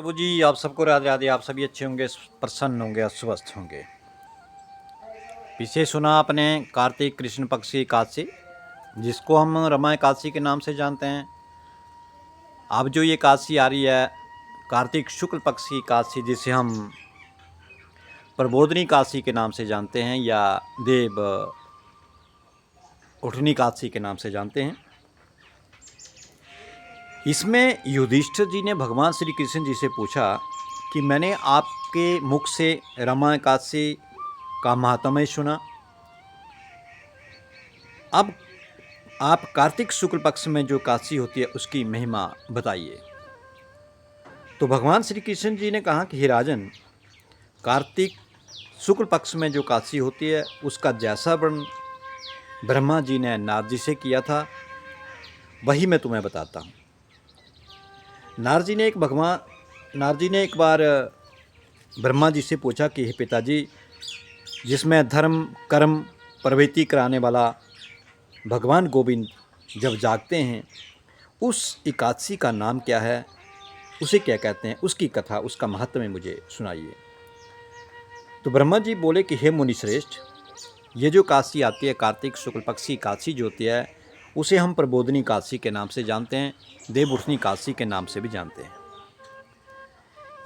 प्रभु जी आप सबको राधे राधे। आप सभी अच्छे होंगे, प्रसन्न होंगे, स्वस्थ होंगे। पीछे सुना आपने कार्तिक कृष्ण पक्ष की एकादशी, जिसको हम रमा एकादशी के नाम से जानते हैं। अब जो ये एकादशी आ रही है कार्तिक शुक्ल पक्ष की एकादशी, जिसे हम प्रबोधनी एकादशी के नाम से जानते हैं या देव उठनी एकादशी के नाम से जानते हैं। इसमें युधिष्ठिर जी ने भगवान श्री कृष्ण जी से पूछा कि मैंने आपके मुख से रमा एकादशी का महात्म्य सुना, अब आप कार्तिक शुक्ल पक्ष में जो एकादशी होती है उसकी महिमा बताइए। तो भगवान श्री कृष्ण जी ने कहा कि हे राजन, कार्तिक शुक्ल पक्ष में जो एकादशी होती है उसका जैसा वर्णन ब्रह्मा जी ने नारद जी से किया था वही मैं तुम्हें बताता हूँ। नारद जी ने एक बार ब्रह्मा जी से पूछा कि हे पिताजी, जिसमें धर्म कर्म प्रवृत्ति कराने वाला भगवान गोविंद जब जागते हैं उस एकादशी का नाम क्या है, उसे क्या कहते हैं, उसकी कथा, उसका महत्व मुझे सुनाइए। तो ब्रह्मा जी बोले कि हे मुनि श्रेष्ठ, ये जो एकादशी आती है कार्तिक शुक्ल पक्ष की एकादशी जो होती है उसे हम प्रबोधनी एकादशी के नाम से जानते हैं, देव उठनी एकादशी के नाम से भी जानते हैं।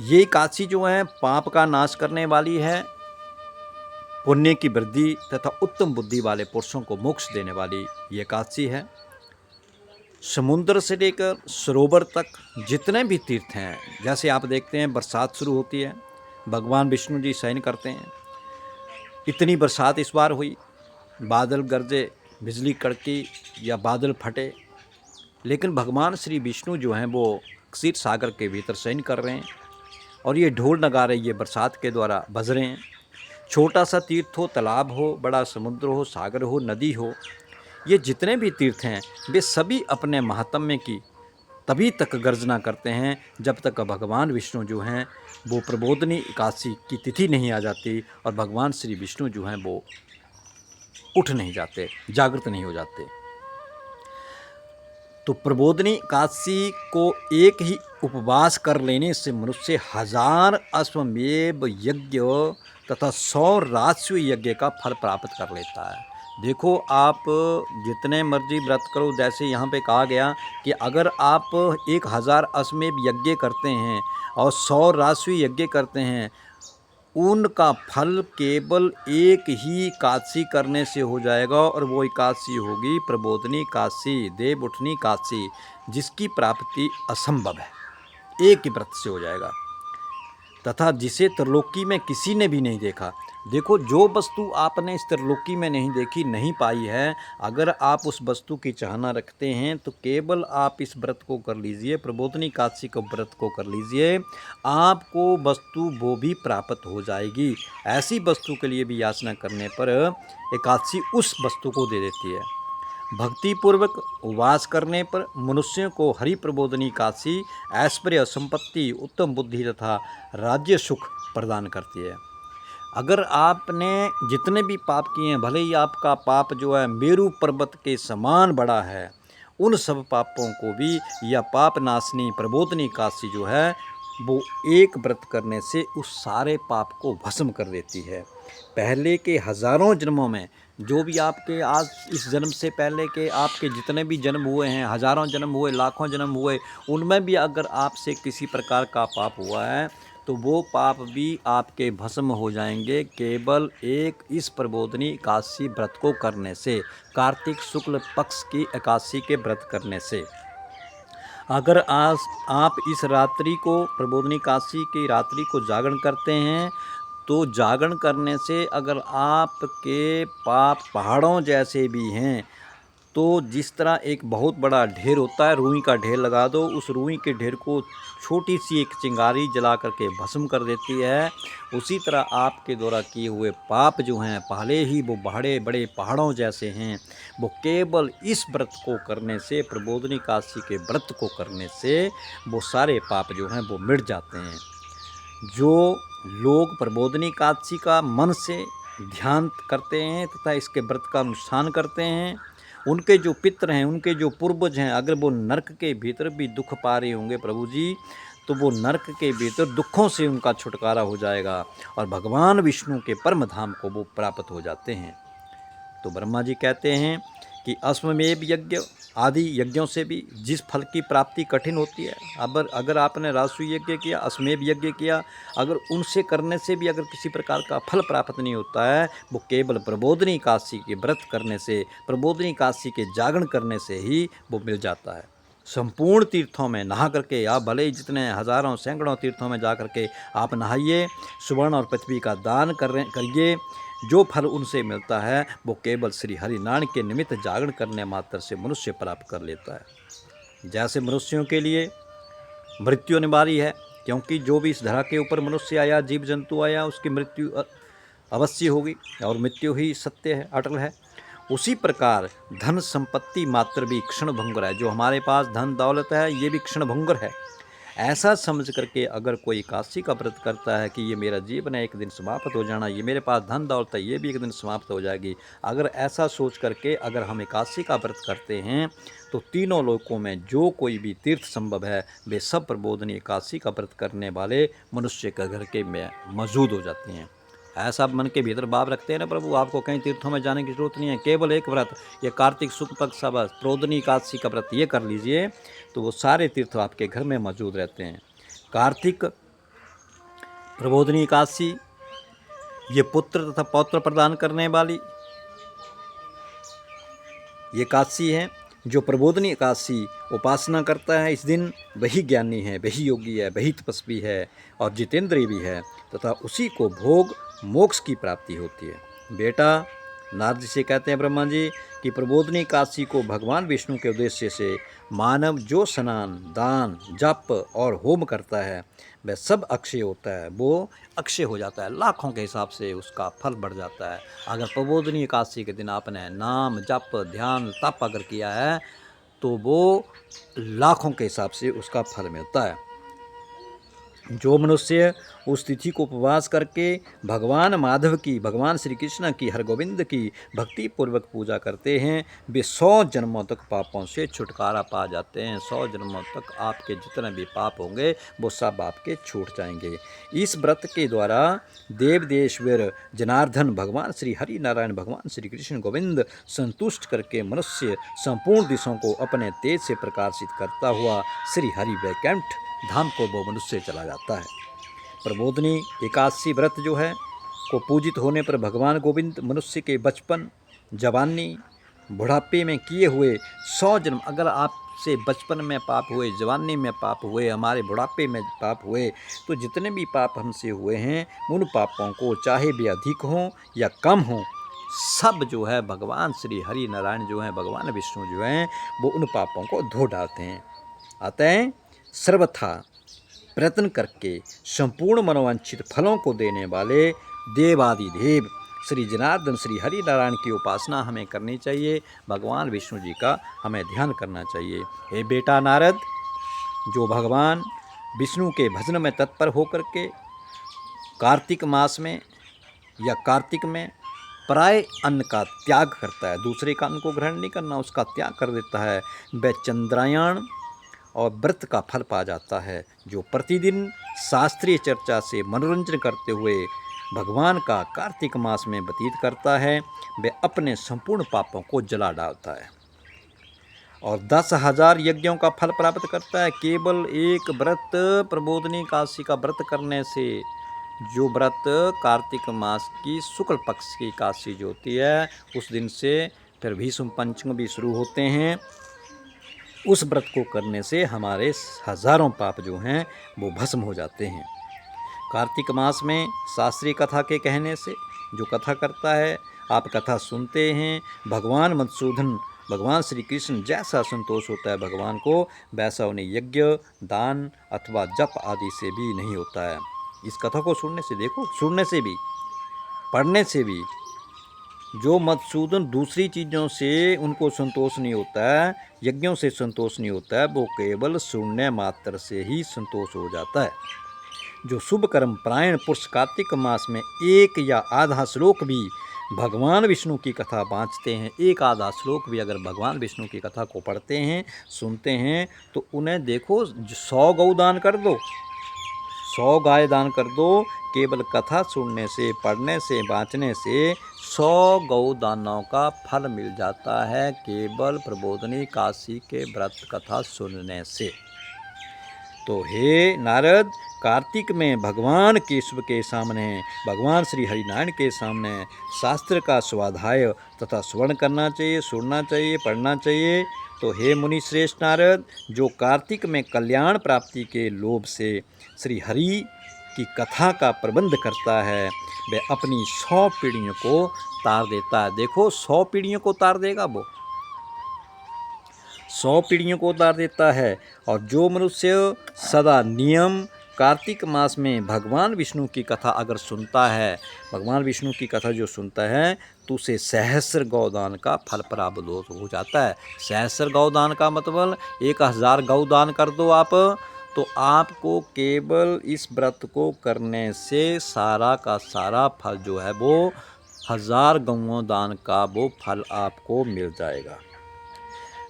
ये एकादशी जो है पाप का नाश करने वाली है, पुण्य की वृद्धि तथा उत्तम बुद्धि वाले पुरुषों को मोक्ष देने वाली ये एकादशी है। समुद्र से लेकर सरोवर तक जितने भी तीर्थ हैं, जैसे आप देखते हैं बरसात शुरू होती है, भगवान विष्णु जी शयन करते हैं, इतनी बरसात इस बार हुई, बादल गरजे, बिजली कड़की या बादल फटे, लेकिन भगवान श्री विष्णु जो हैं वो क्षीर सागर के भीतर शयन कर रहे हैं और ये ढोल नगारे ये बरसात के द्वारा बज रहे हैं। छोटा सा तीर्थ हो, तालाब हो, बड़ा समुद्र हो, सागर हो, नदी हो, ये जितने भी तीर्थ हैं वे सभी अपने महात्म्य की तभी तक गर्जना करते हैं जब तक भगवान विष्णु जो हैं वो प्रबोधनी एकादशी की तिथि नहीं आ जाती और भगवान श्री विष्णु जो हैं वो उठ नहीं जाते, जागृत नहीं हो जाते। तो प्रबोधनी एकादशी को एक ही उपवास कर लेने से मनुष्य 1000 अश्वमेध यज्ञ तथा 100 राजस्व यज्ञ का फल प्राप्त कर लेता है। देखो, आप जितने मर्जी व्रत करो, जैसे यहाँ पे कहा गया कि अगर आप 1000 अश्वमेध यज्ञ करते हैं और 100 राजस्व यज्ञ करते हैं, उनका फल केवल एक ही एकादशी करने से हो जाएगा और वो एकादशी होगी प्रबोधनी एकादशी, देव उठनी एकादशी, जिसकी प्राप्ति असंभव है, एक ही व्रत से हो जाएगा तथा जिसे त्रिलोकी में किसी ने भी नहीं देखा। देखो, जो वस्तु आपने इस त्रिलोकी में नहीं देखी, नहीं पाई है, अगर आप उस वस्तु की चाहना रखते हैं तो केवल आप इस व्रत को कर लीजिए, प्रबोधनी एकादशी के व्रत को कर लीजिए, आपको वस्तु वो भी प्राप्त हो जाएगी। ऐसी वस्तु के लिए भी याचना करने पर एकादशी उस वस्तु को दे देती है। भक्तिपूर्वक उपवास करने पर मनुष्यों को हरि प्रबोधनी एकादशी ऐश्वर्य, संपत्ति, उत्तम बुद्धि तथा राज्य सुख प्रदान करती है। अगर आपने जितने भी पाप किए हैं, भले ही आपका पाप जो है मेरू पर्वत के समान बड़ा है, उन सब पापों को भी यह पाप नाशनी प्रबोधनी एकादशी जो है वो एक व्रत करने से उस सारे पाप को भस्म कर देती है। पहले के हज़ारों जन्मों में जो भी आपके आज इस जन्म से पहले के आपके जितने भी जन्म हुए हैं, हज़ारों जन्म हुए, लाखों जन्म हुए, उनमें भी अगर आपसे किसी प्रकार का पाप हुआ है तो वो पाप भी आपके भस्म हो जाएंगे केवल एक इस प्रबोधनी एकादशी व्रत को करने से, कार्तिक शुक्ल पक्ष की एकादशी के व्रत करने से। अगर आज आप इस रात्रि को, प्रबोधनी एकादशी की रात्रि को जागरण करते हैं तो जागरण करने से अगर आपके पाप पहाड़ों जैसे भी हैं तो जिस तरह एक बहुत बड़ा ढेर होता है, रुई का ढेर लगा दो, उस रुई के ढेर को छोटी सी एक चिंगारी जला करके भस्म कर देती है, उसी तरह आपके द्वारा किए हुए पाप जो हैं पहले ही वो बड़े बड़े पहाड़ों जैसे हैं, वो केवल इस व्रत को करने से, प्रबोधनी एकादशी के व्रत को करने से वो सारे पाप जो हैं वो मिट जाते हैं। जो लोग प्रबोधनी एकादशी का मन से ध्यान करते हैं तथा इसके व्रत का अनुष्ठान करते हैं, उनके जो पितर हैं, उनके जो पूर्वज हैं, अगर वो नरक के भीतर भी दुख पा रहे होंगे प्रभु जी, तो वो नरक के भीतर दुखों से उनका छुटकारा हो जाएगा और भगवान विष्णु के परम धाम को वो प्राप्त हो जाते हैं। तो ब्रह्मा जी कहते हैं कि अश्वमेध यज्ञ आदि यज्ञों से भी जिस फल की प्राप्ति कठिन होती है, अगर आपने राजसूय यज्ञ किया, अश्वमेध यज्ञ किया, अगर उनसे करने से भी अगर किसी प्रकार का फल प्राप्त नहीं होता है, वो केवल प्रबोधिनी एकादशी के व्रत करने से, प्रबोधिनी एकादशी के जागरण करने से ही वो मिल जाता है। संपूर्ण तीर्थों में नहा करके आप भले ही जितने हजारों सैकड़ों तीर्थों में जा करके आप नहाइए, सुवर्ण और पृथ्वी का दान करिए, जो फल उनसे मिलता है वो केवल श्री हरिनारायण के निमित्त जागरण करने मात्र से मनुष्य प्राप्त कर लेता है। जैसे मनुष्यों के लिए मृत्यु अनिवार्य है, क्योंकि जो भी इस धरा के ऊपर मनुष्य आया, जीव जंतु आया, उसकी मृत्यु अवश्य होगी और मृत्यु ही सत्य है, अटल है। उसी प्रकार धन संपत्ति मात्र भी क्षण भंगुर है। जो हमारे पास धन दौलत है ये भी क्षण भंगुर है। ऐसा समझ करके अगर कोई एकादशी का व्रत करता है कि ये मेरा जीवन है, एक दिन समाप्त हो जाना, ये मेरे पास धन दौलत है, ये भी एक दिन समाप्त हो जाएगी, अगर ऐसा सोच करके अगर हम एकादशी का व्रत करते हैं तो तीनों लोकों में जो कोई भी तीर्थ संभव है वे सब प्रबोधिनी एकादशी का व्रत करने वाले मनुष्य के घर के में मौजूद हो जाते हैं। ऐसा मन के भीतर भाव रखते हैं ना, प्रभु आपको कहीं तीर्थों में जाने की जरूरत नहीं है, केवल एक व्रत, ये कार्तिक शुक्ल पक्ष का प्रबोधिनी एकादशी का व्रत ये कर लीजिए तो वो सारे तीर्थ आपके घर में मौजूद रहते हैं। कार्तिक प्रबोधिनी एकादशी ये पुत्र तथा पौत्र प्रदान करने वाली ये एकादशी है। जो प्रबोधिनी एकादशी उपासना करता है इस दिन वही ज्ञानी है, वही योगी है, वही तपस्वी है और जितेंद्रिय भी है, तथा उसी को भोग मोक्ष की प्राप्ति होती है। बेटा नारद जी से कहते हैं ब्रह्मा जी कि प्रबोधिनी एकादशी को भगवान विष्णु के उद्देश्य से मानव जो स्नान, दान, जप और होम करता है वह सब अक्षय होता है, वो अक्षय हो जाता है, लाखों के हिसाब से उसका फल बढ़ जाता है। अगर प्रबोधिनी एकादशी के दिन आपने नाम, जप, ध्यान, तप अगर किया है तो वो लाखों के हिसाब से उसका फल मिलता है। जो मनुष्य उस तिथि को उपवास करके भगवान माधव की, भगवान श्री कृष्ण की, हरगोविंद की भक्ति पूर्वक पूजा करते हैं वे 100 जन्मों तक पापों से छुटकारा पा जाते हैं। 100 जन्मों तक आपके जितने भी पाप होंगे वो सब आपके छूट जाएंगे। इस व्रत के द्वारा देवदेश्वर जनार्दन भगवान श्री हरि नारायण, भगवान श्री कृष्ण गोविंद संतुष्ट करके मनुष्य संपूर्ण दिशों को अपने तेज से प्रकाशित करता हुआ श्री हरि वैकुंठ धाम को वो मनुष्य चला जाता है। प्रबोधिनी एकादशी व्रत जो है को पूजित होने पर भगवान गोविंद मनुष्य के बचपन, जवानी, बुढ़ापे में किए हुए 100 जन्म, अगर आपसे बचपन में पाप हुए, जवानी में पाप हुए, हमारे बुढ़ापे में पाप हुए, तो जितने भी पाप हमसे हुए हैं उन पापों को चाहे वे अधिक हों या कम हों, सब जो है भगवान श्री हरि नारायण जो हैं, भगवान विष्णु जो हैं, वो उन पापों को धो डालते हैं। अतः सर्वथा प्रयत्न करके संपूर्ण मनोवांछित फलों को देने वाले देवादिदेव श्री जनार्दन श्री हरि नारायण की उपासना हमें करनी चाहिए। भगवान विष्णु जी का हमें ध्यान करना चाहिए। हे बेटा नारद, जो भगवान विष्णु के भजन में तत्पर होकर के कार्तिक मास में या कार्तिक में पराय अन्न का त्याग करता है, दूसरे का अन्न को ग्रहण नहीं करना, उसका त्याग कर देता है, वह चंद्रायण और व्रत का फल पा जाता है। जो प्रतिदिन शास्त्रीय चर्चा से मनोरंजन करते हुए भगवान का कार्तिक मास में व्यतीत करता है वह अपने संपूर्ण पापों को जला डालता है और 10,000 यज्ञों का फल प्राप्त करता है। केवल एक व्रत प्रबोधिनी एकादशी का व्रत करने से, जो व्रत कार्तिक मास की शुक्ल पक्ष की एकादशी जो होती है उस दिन से फिर भीष्म पंचम भी शुरू होते हैं, उस व्रत को करने से हमारे हजारों पाप जो हैं वो भस्म हो जाते हैं। कार्तिक मास में शास्त्रीय कथा के कहने से जो कथा करता है, आप कथा सुनते हैं, भगवान मधुसूदन, भगवान श्री कृष्ण जैसा संतोष होता है भगवान को, वैसा उन्हें यज्ञ, दान अथवा जप आदि से भी नहीं होता है। इस कथा को सुनने से, देखो, सुनने से भी, पढ़ने से भी, जो मधुसूदन दूसरी चीज़ों से उनको संतोष नहीं होता है, यज्ञों से संतोष नहीं होता है, वो केवल सुनने मात्र से ही संतोष हो जाता है। जो शुभ कर्म परायण पुरुष कार्तिक मास में एक या आधा श्लोक भी भगवान विष्णु की कथा बाँचते हैं, एक आधा श्लोक भी अगर भगवान विष्णु की कथा को पढ़ते हैं, सुनते हैं, तो उन्हें देखो 100 गौ दान कर दो, 100 गाय दान कर दो। केवल कथा सुनने से, पढ़ने से, बाँचने से 100 गौ दानों का फल मिल जाता है, केवल प्रबोधिनी काशी के व्रत कथा सुनने से। तो हे नारद, कार्तिक में भगवान केशव के सामने, भगवान श्री हरिनारायण के सामने शास्त्र का स्वाध्याय तथा श्रवण करना चाहिए, सुनना चाहिए, पढ़ना चाहिए। तो हे मुनि श्रेष्ठ नारद, जो कार्तिक में कल्याण प्राप्ति के लोभ से श्री हरि की कथा का प्रबंध करता है, वह अपनी 100 पीढ़ियों को तार देता है। देखो 100 पीढ़ियों को तार देगा वो, 100 पीढ़ियों को उतार देता है। और जो मनुष्य सदा नियम कार्तिक मास में भगवान विष्णु की कथा अगर सुनता है, भगवान विष्णु की कथा जो सुनता है, तो उसे सहस्र गौदान का फल प्राप्त हो जाता है। सहस्र गौदान का मतलब 1000 गौदान कर दो आप, तो आपको केवल इस व्रत को करने से सारा का सारा फल जो है वो 1000 गौओं दान का वो फल आपको मिल जाएगा।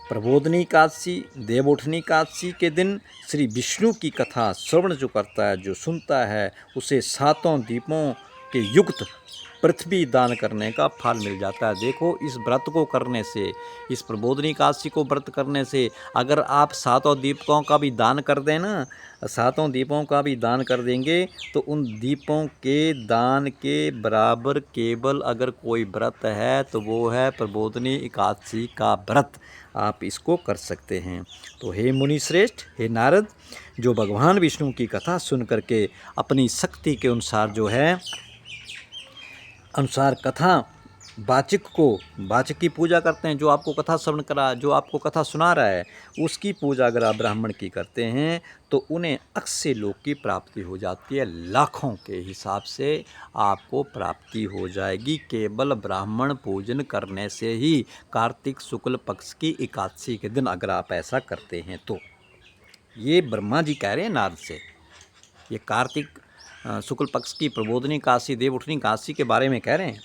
प्रबोधिनी एकादशी, देवउठनी एकादशी के दिन श्री विष्णु की कथा श्रवण जो करता है, जो सुनता है, उसे 7 दीपों के युक्त पृथ्वी दान करने का फल मिल जाता है। देखो इस व्रत को करने से, इस प्रबोधिनी एकादशी को व्रत करने से अगर आप 7 दीपों का भी दान कर दें ना, 7 दीपों का भी दान कर देंगे, तो उन दीपों के दान के बराबर केवल अगर कोई व्रत है तो वो है प्रबोधिनी एकादशी का व्रत। आप इसको कर सकते हैं। तो हे मुनि श्रेष्ठ, हे नारद, जो भगवान विष्णु की कथा सुन करके अपनी शक्ति के अनुसार जो है अनुसार कथा वाचक की पूजा करते हैं, जो आपको कथा श्रवण करा, जो आपको कथा सुना रहा है, उसकी पूजा अगर आप ब्राह्मण की करते हैं तो उन्हें अक्षय लोक की प्राप्ति हो जाती है। लाखों के हिसाब से आपको प्राप्ति हो जाएगी, केवल ब्राह्मण पूजन करने से ही। कार्तिक शुक्ल पक्ष की एकादशी के दिन अगर आप ऐसा करते हैं तो, ये ब्रह्मा जी कह रहे हैं नारद से, ये कार्तिक शुक्ल पक्ष की प्रबोधिनी एकादशी, देवउठनी एकादशी के बारे में कह रहे हैं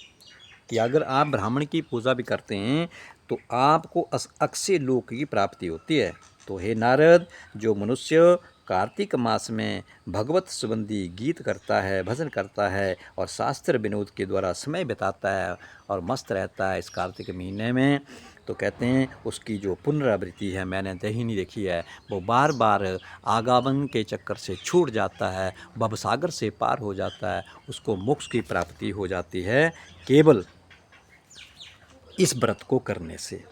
कि अगर आप ब्राह्मण की पूजा भी करते हैं तो आपको अक्षय लोक की प्राप्ति होती है। तो हे नारद, जो मनुष्य कार्तिक मास में भगवत संबंधी गीत करता है, भजन करता है और शास्त्र विनोद के द्वारा समय बिताता है और मस्त रहता है इस कार्तिक महीने में, तो कहते हैं उसकी जो पुनरावृत्ति है, मैंने कहीं नहीं देखी है, वो बार बार आगावन के चक्कर से छूट जाता है, भवसागर से पार हो जाता है, उसको मोक्ष की प्राप्ति हो जाती है केवल इस व्रत को करने से।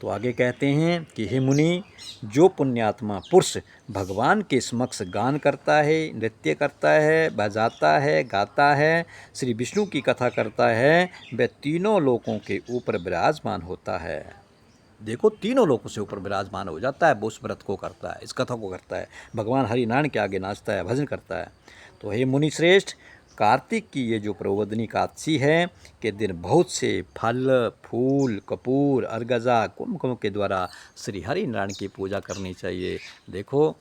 तो आगे कहते हैं कि हे मुनि, जो पुण्यात्मा पुरुष भगवान के समक्ष गान करता है, नृत्य करता है, बजाता है, गाता है, श्री विष्णु की कथा करता है, वह तीनों लोकों के ऊपर विराजमान होता है। देखो तीनों लोकों से ऊपर विराजमान हो जाता है, वो उस व्रत को करता है, इस कथा को करता है, भगवान हरिनारायण के आगे नाचता है, भजन करता है। तो हे मुनि श्रेष्ठ, कार्तिक की ये जो प्रबोधिनी एकादशी है के दिन बहुत से फल, फूल, कपूर, अर्गजा, कुमकुम के द्वारा श्री हरिनारायण की पूजा करनी चाहिए। देखो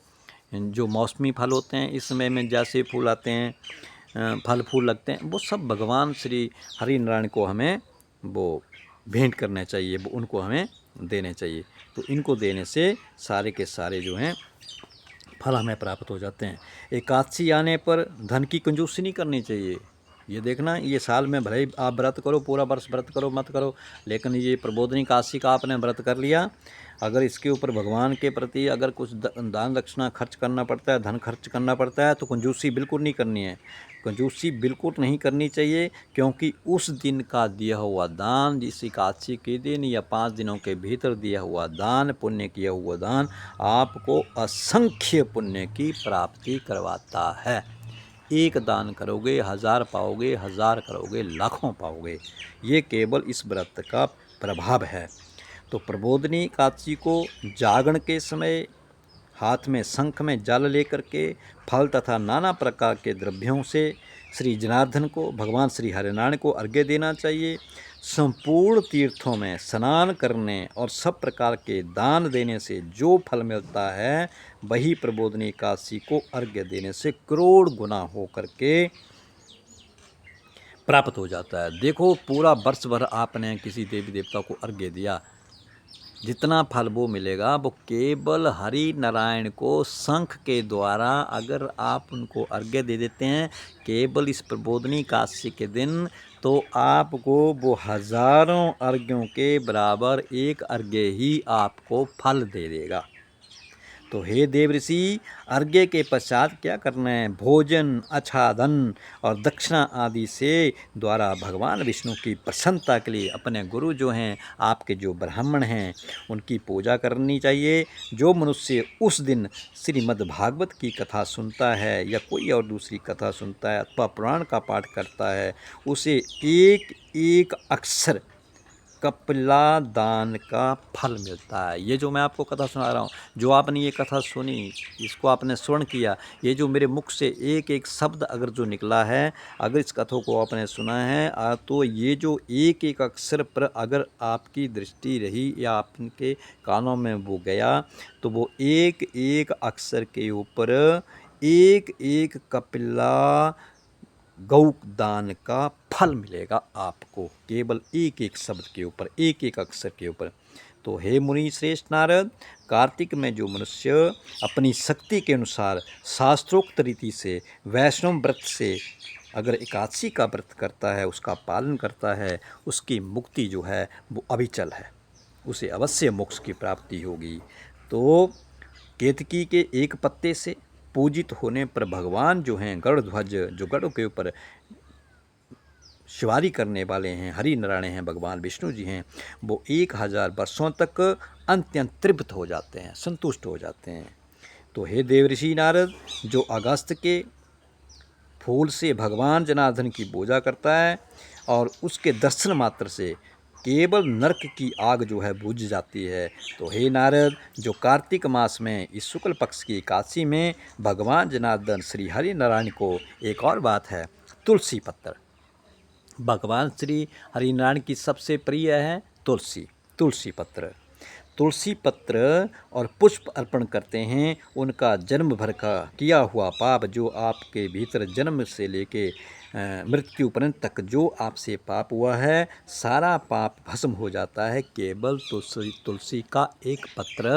जो मौसमी फल होते हैं, इस समय में जैसे फूल आते हैं, फल फूल लगते हैं, वो सब भगवान श्री हरिनारायण को हमें वो भेंट करने चाहिए, वो उनको हमें देने चाहिए। तो इनको देने से सारे के सारे जो हैं फल हमें प्राप्त हो जाते हैं। एकादशी आने पर धन की कंजूसी नहीं करनी चाहिए। ये देखना, ये साल में भले ही आप व्रत करो, पूरा वर्ष व्रत करो मत करो, लेकिन ये प्रबोधिनी एकादशी का आपने व्रत कर लिया, अगर इसके ऊपर भगवान के प्रति अगर कुछ दान दक्षिणा खर्च करना पड़ता है, धन खर्च करना पड़ता है, तो कंजूसी बिल्कुल नहीं करनी है। कंजूसी बिल्कुल नहीं करनी चाहिए, क्योंकि उस दिन का दिया हुआ दान, जिस एकादशी के दिन या 5 दिनों के भीतर दिया हुआ दान, पुण्य किया हुआ दान, आपको असंख्य पुण्य की प्राप्ति करवाता है। एक दान करोगे 1000 पाओगे, 1000 करोगे लाखों पाओगे। ये केवल इस व्रत का प्रभाव है। तो प्रबोधिनी एकादशी को जागरण के समय हाथ में शंख में जल लेकर के फल तथा नाना प्रकार के द्रव्यों से श्री जनार्दन को, भगवान श्री हरिनारायण को अर्घ्य देना चाहिए। संपूर्ण तीर्थों में स्नान करने और सब प्रकार के दान देने से जो फल मिलता है, वही प्रबोधिनी एकादशी को अर्घ्य देने से करोड़ गुना हो करके प्राप्त हो जाता है। देखो पूरा वर्ष भर आपने किसी देवी देवता को अर्घ्य दिया, जितना फल वो मिलेगा वो केवल हरि नारायण को शंख के द्वारा अगर आप उनको अर्घ्य दे देते हैं केवल इस प्रबोधनी एकादशी के दिन, तो आपको वो हजारों अर्घ्यों के बराबर एक अर्घ्य ही आपको फल दे देगा। तो हे देव ऋषि, अर्घ्य के पश्चात क्या करना है? भोजन, आच्छादन और दक्षिणा आदि से द्वारा भगवान विष्णु की प्रसन्नता के लिए अपने गुरु जो हैं, आपके जो ब्राह्मण हैं, उनकी पूजा करनी चाहिए। जो मनुष्य उस दिन श्रीमद् भागवत की कथा सुनता है या कोई और दूसरी कथा सुनता है अथवा पुराण का पाठ करता है, उसे एक एक अक्षर कपिला दान का फल मिलता है। ये जो मैं आपको कथा सुना रहा हूँ, जो आपने ये कथा सुनी, इसको आपने श्रवण किया, ये जो मेरे मुख से एक एक शब्द अगर जो निकला है, अगर इस कथों को आपने सुना है तो ये जो एक एक अक्षर पर अगर आपकी दृष्टि रही या आपके कानों में वो गया, तो वो एक एक अक्षर के ऊपर एक एक कपिला गौ दान का फल मिलेगा आपको, केवल एक एक शब्द के ऊपर, एक एक अक्षर के ऊपर। तो हे मुनि श्रेष्ठ नारद, कार्तिक में जो मनुष्य अपनी शक्ति के अनुसार शास्त्रोक्त रीति से वैष्णव व्रत से अगर एकादशी का व्रत करता है, उसका पालन करता है, उसकी मुक्ति जो है वो अविचल है, उसे अवश्य मोक्ष की प्राप्ति होगी। तो केतकी के एक पत्ते से पूजित होने पर भगवान जो हैं गरुड़ध्वज, जो गरुड़ के ऊपर सवारी करने वाले हैं, हरि नारायण हैं, भगवान विष्णु जी हैं, वो 1000 वर्षों तक अत्यंत तृप्त हो जाते हैं, संतुष्ट हो जाते हैं। तो हे देव ऋषि नारद, जो अगस्त के फूल से भगवान जनार्दन की पूजा करता है और उसके दर्शन मात्र से केवल नरक की आग जो है बुझ जाती है। तो हे नारद, जो कार्तिक मास में इस शुक्ल पक्ष की एकादशी में भगवान जनार्दन श्री हरि नारायण को एक और बात है, तुलसी पत्र, भगवान श्री हरिनारायण की सबसे प्रिय है तुलसी, तुलसी पत्र। तुलसी पत्र और पुष्प अर्पण करते हैं, उनका जन्म भर का किया हुआ पाप जो आपके भीतर जन्म से लेके मृत्यु पर्यंत तक जो आपसे पाप हुआ है, सारा पाप भस्म हो जाता है केवल तुलसी का एक पत्र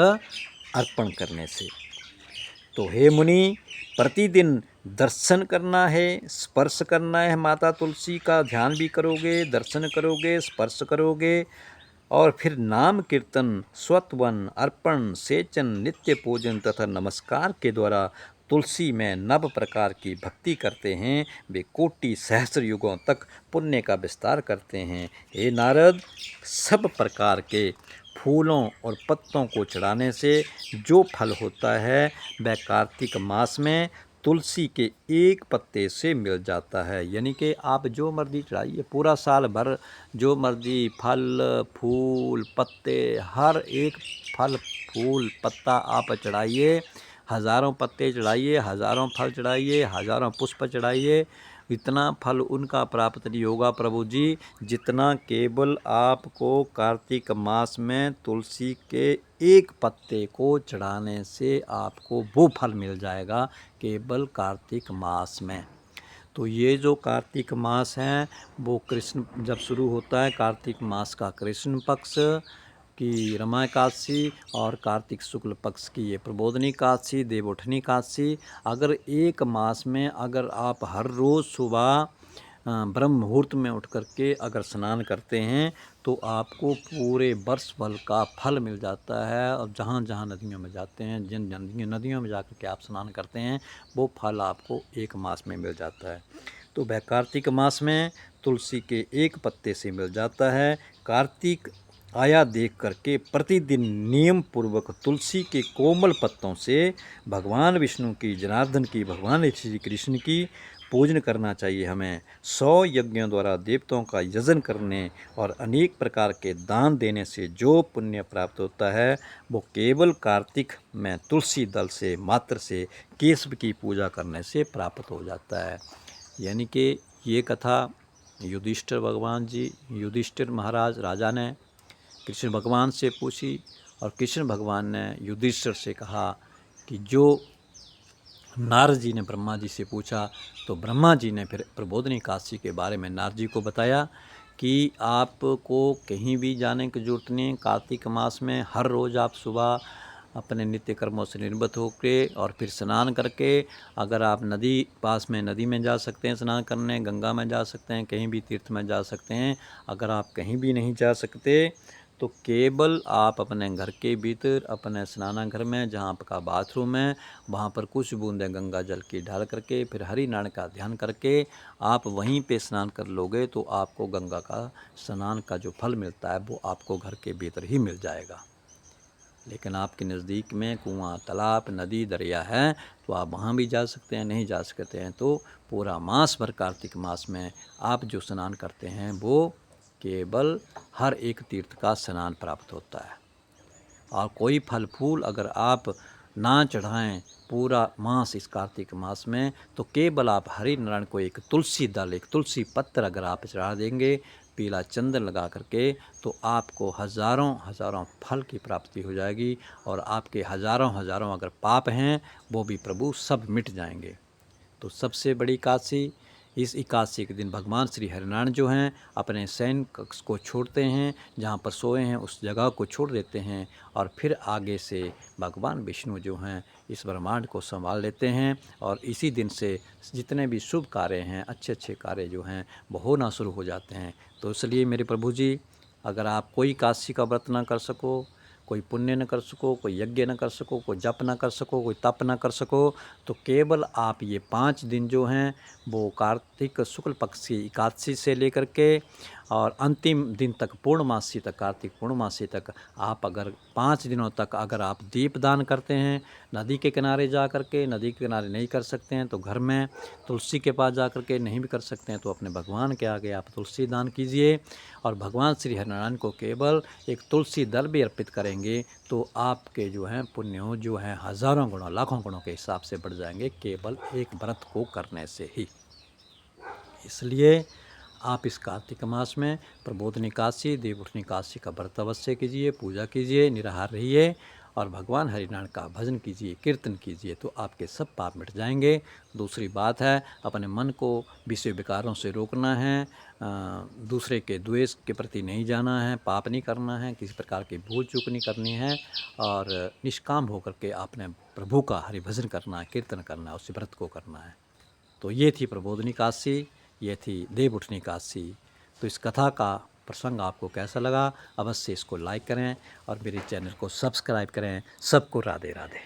अर्पण करने से। तो हे मुनि, प्रतिदिन दर्शन करना है, स्पर्श करना है, माता तुलसी का ध्यान भी करोगे, दर्शन करोगे, स्पर्श करोगे और फिर नाम कीर्तन, स्वत्वन, अर्पण, सेचन, नित्य पूजन तथा नमस्कार के द्वारा तुलसी में नव प्रकार की भक्ति करते हैं, वे कोटि सहस्र युगों तक पुण्य का विस्तार करते हैं। हे नारद, सब प्रकार के फूलों और पत्तों को चढ़ाने से जो फल होता है वह कार्तिक मास में तुलसी के एक पत्ते से मिल जाता है। यानी कि आप जो मर्जी चढ़ाइए, पूरा साल भर जो मर्जी फल, फूल, पत्ते, हर एक फल, फूल, पत्ता आप चढ़ाइए, हज़ारों पत्ते चढ़ाइए, हज़ारों फल चढ़ाइए, हज़ारों पुष्प चढ़ाइए, इतना फल उनका प्राप्त नहीं होगा प्रभु जी, जितना केवल आपको कार्तिक मास में तुलसी के एक पत्ते को चढ़ाने से आपको वो फल मिल जाएगा केवल कार्तिक मास में। तो ये जो कार्तिक मास है वो कृष्ण जब शुरू होता है, कार्तिक मास का कृष्ण पक्ष की रमा एकादशी और कार्तिक शुक्ल पक्ष की ये प्रबोधनी एकादशी, देवउठनी एकादशी, अगर एक मास में अगर आप हर रोज़ सुबह ब्रह्म मुहूर्त में उठ करके अगर स्नान करते हैं तो आपको पूरे वर्ष भर का फल मिल जाता है। और जहाँ जहाँ नदियों में जाते हैं, जिन नदियों में जाकर के आप स्नान करते हैं, वो फल आपको एक मास में मिल जाता है। तो वह कार्तिक मास में तुलसी के एक पत्ते से मिल जाता है। कार्तिक आया देख करके प्रतिदिन नियम पूर्वक तुलसी के कोमल पत्तों से भगवान विष्णु की, जनार्दन की, भगवान श्री कृष्ण की पूजन करना चाहिए हमें। 100 यज्ञों द्वारा देवताओं का यजन करने और अनेक प्रकार के दान देने से जो पुण्य प्राप्त होता है वो केवल कार्तिक में तुलसी दल से मात्र से केशव की पूजा करने से प्राप्त हो जाता है। यानी कि ये कथा युधिष्ठिर भगवान जी, युधिष्ठिर महाराज राजा ने कृष्ण भगवान से पूछी और कृष्ण भगवान ने युधिष्ठिर से कहा कि जो नारद जी ने ब्रह्मा जी से पूछा, तो ब्रह्मा जी ने फिर प्रबोधिनी एकादशी के बारे में नारद जी को बताया कि आपको कहीं भी जाने की ज़रूरत नहीं। कार्तिक मास में हर रोज़ आप सुबह अपने नित्य कर्मों से निर्वृत्त होकर और फिर स्नान करके, अगर आप नदी पास में नदी में जा सकते हैं स्नान करने, गंगा में जा सकते हैं, कहीं भी तीर्थ में जा सकते हैं। अगर आप कहीं भी नहीं जा सकते तो केवल आप अपने घर के भीतर अपने स्नानाघर में, जहाँ आपका बाथरूम है, वहाँ पर कुछ बूंदें गंगा जल की डाल करके फिर हरि नारायण का ध्यान करके आप वहीं पे स्नान कर लोगे तो आपको गंगा का स्नान का जो फल मिलता है वो आपको घर के भीतर ही मिल जाएगा। लेकिन आपके नज़दीक में कुआं, तालाब, नदी, दरिया है तो आप वहाँ भी जा सकते हैं। नहीं जा सकते हैं तो पूरा मास भर कार्तिक मास में आप जो स्नान करते हैं वो केवल हर एक तीर्थ का स्नान प्राप्त होता है। और कोई फल फूल अगर आप ना चढ़ाएं पूरा मास इस कार्तिक मास में, तो केवल आप हरि नारायण को एक तुलसी दल, एक तुलसी पत्र अगर आप चढ़ा देंगे पीला चंदन लगा करके, तो आपको हज़ारों हज़ारों फल की प्राप्ति हो जाएगी और आपके हज़ारों हज़ारों अगर पाप हैं वो भी प्रभु सब मिट जाएंगे। तो सबसे बड़ी एकादशी, इस एकादशी के दिन भगवान श्री हरिनारायण जो हैं अपने शयन कक्ष को छोड़ते हैं, जहाँ पर सोए हैं उस जगह को छोड़ देते हैं और फिर आगे से भगवान विष्णु जो हैं इस ब्रह्मांड को संभाल लेते हैं। और इसी दिन से जितने भी शुभ कार्य हैं, अच्छे अच्छे कार्य जो हैं वो होना शुरू हो जाते हैं। तो इसलिए मेरे प्रभु जी, अगर आप कोई एकादशी का व्रत ना कर सको, कोई पुण्य न कर सको, कोई यज्ञ न कर सको, कोई जप न कर सको, कोई तप न कर सको, तो केवल आप ये 5 दिन जो हैं वो कार्तिक शुक्ल पक्ष की एकादशी से लेकर के और अंतिम दिन तक पूर्णमासी तक, कार्तिक पूर्णमासी तक आप अगर 5 दिनों तक अगर आप दीपदान करते हैं, नदी के किनारे जा कर के, नदी के किनारे नहीं कर सकते हैं तो घर में तुलसी के पास जा कर के, नहीं भी कर सकते हैं तो अपने भगवान के आगे आप तुलसी दान कीजिए और भगवान श्री हरिनारायण को केवल एक तुलसी दल भी अर्पित करेंगे तो आपके जो हैं पुण्य जो हैं हज़ारों गुणों, लाखों गुणों के हिसाब से बढ़ जाएंगे केवल एक व्रत को करने से ही। इसलिए आप इस कार्तिक मास में प्रबोधिनी एकादशी, देवउठनी एकादशी का व्रत अवश्य कीजिए, पूजा कीजिए, निराहार रहिए और भगवान हरिनारायण का भजन कीजिए, कीर्तन कीजिए तो आपके सब पाप मिट जाएंगे। दूसरी बात है, अपने मन को विषय विकारों से रोकना है, दूसरे के द्वेष के प्रति नहीं जाना है, पाप नहीं करना है, किसी प्रकार की भूल चूक नहीं करनी है और निष्काम होकर के आपने प्रभु का हरि भजन करना है, कीर्तन करना है, उस व्रत को करना है। तो ये थी प्रबोधिनी एकादशी, ये थी देवउठनी एकादशी। तो इस कथा का प्रसंग आपको कैसा लगा, अवश्य इसको लाइक करें और मेरे चैनल को सब्सक्राइब करें। सबको राधे राधे।